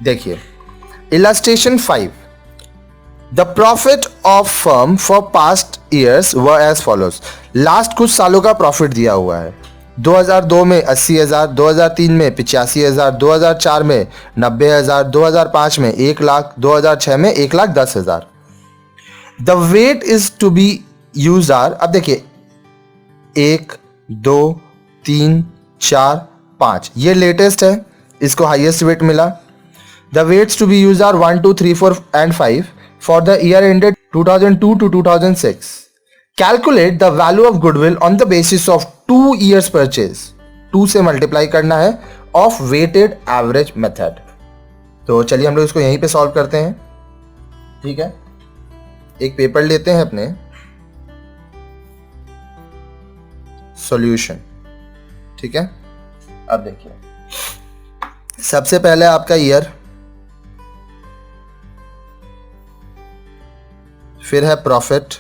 देखिए illustration 5, the profit of firm for past years were as follows. Last कुछ सालों का प्रॉफिट दिया हुआ है। 2002 में 80,000, 2003 में 85,000, 2004 में 90,000, 2005 में 1 लाख, 2006 में 1,10,000। The weight is to be use are, अब देखिए 1, 2, 3, 4, 5 ये लेटेस्ट है, इसको हाईएस्ट वेट मिला। The weights to be use are 1, 2, 3, 4 and 5 for the year ended 2002 to 2006. Calculate the value of goodwill on the basis of 2 years purchase, 2 से multiply करना है, of weighted average method. तो चलिए हम लोग इसको यहीं पे सॉल्व करते हैं। ठीक है, एक पेपर लेते हैं अपने, सॉल्यूशन। ठीक है, अब देखिए सबसे पहले आपका ईयर, फिर है प्रॉफिट,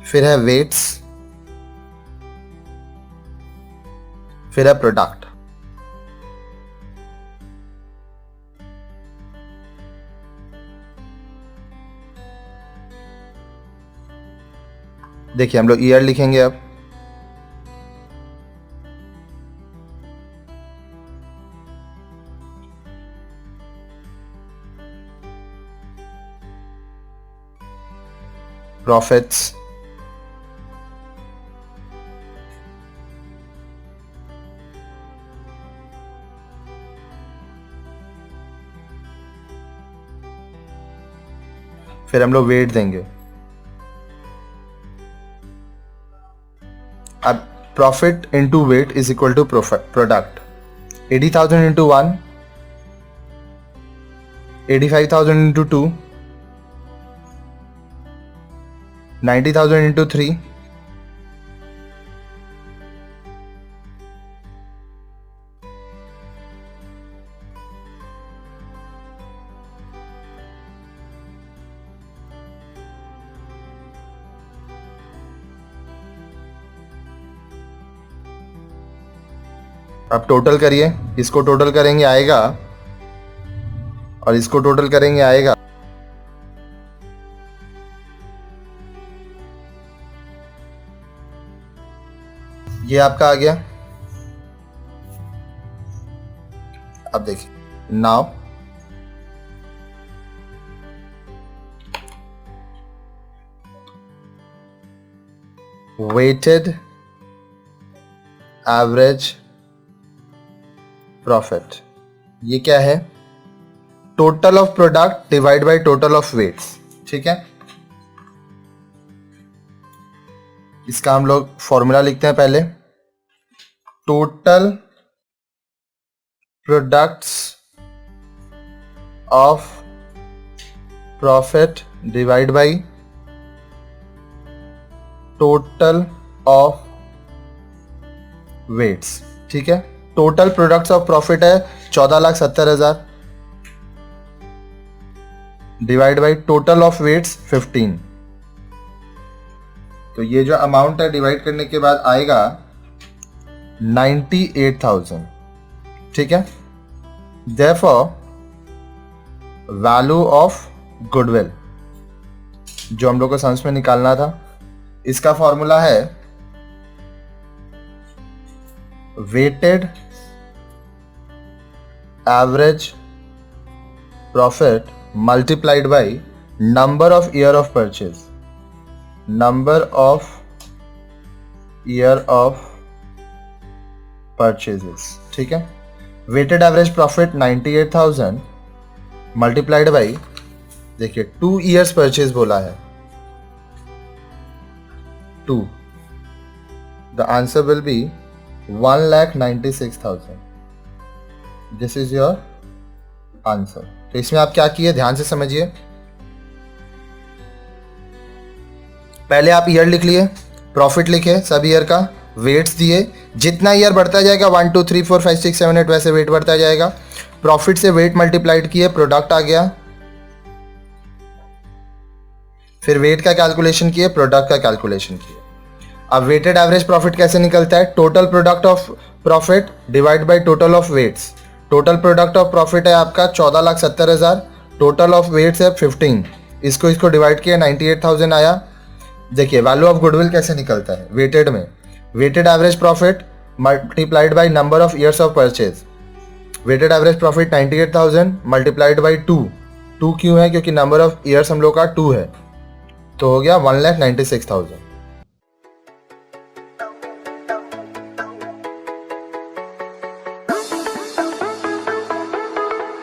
फिर है वेट्स, फिर है प्रोडक्ट। देखिए हम लोग ईयर लिखेंगे अब, प्रॉफिट्स, फिर हम लोग वेट देंगे। अब profit into weight is equal to product. 80,000 into 1, 85,000 into 2, 90,000 into 3, अब टोटल करिए, इसको टोटल करेंगे आएगा और इसको टोटल करेंगे आएगा। ये आपका आ गया। अब देखिए नाउ वेटेड एवरेज प्रॉफिट, ये क्या है? Total of product divide by total of weights. ठीक है, इसका हम लोग फॉर्मूला लिखते हैं पहले, total products of profit divide by total of weights. ठीक है, टोटल प्रोडक्ट्स ऑफ प्रॉफिट है 14,70,000 divide by total of weights 15। तो ये जो अमाउंट है डिवाइड करने के बाद आएगा 98,000। ठीक है, देयरफॉर वैल्यू ऑफ गुडविल जो हम लोग को समझ में निकालना था, इसका फॉर्मूला है weighted average profit multiplied by number of year of purchase, number of year of purchases. ठीक है, weighted average profit 98,000 multiplied by, देखिए 2 years परचेज बोला है, 2, the answer will be 1,96,000। This is your answer. तो इसमें आप क्या किए, ध्यान से समझिए। पहले आप ईयर लिख लिए, प्रॉफिट लिखे सब ईयर का, वेट्स दिए, जितना ईयर बढ़ता जाएगा 1, 2, 3, 4, 5, 6, 7, 8 वैसे वेट बढ़ता जाएगा। प्रॉफिट से वेट मल्टीप्लाइड किए, प्रोडक्ट आ गया, फिर वेट का कैलकुलेशन किए, प्रोडक्ट का कैलकुलेशन किए। अब वेटेड एवरेज प्रॉफिट कैसे निकलता है? Total product of profit divide by total of weights. Total product of profit है आपका 14,70,000, टोटल ऑफ वेट्स है 15, इसको डिवाइड किया 98,000 आया। देखिए वैल्यू ऑफ गुडविल कैसे निकलता है वेटेड में, weighted average profit multiplied by number of years of purchase. Weighted average profit 98,000 multiplied by 2 क्यों है? क्योंकि नंबर ऑफ ईयर्स हम लोग का 2 है, तो हो गया 1,96,000।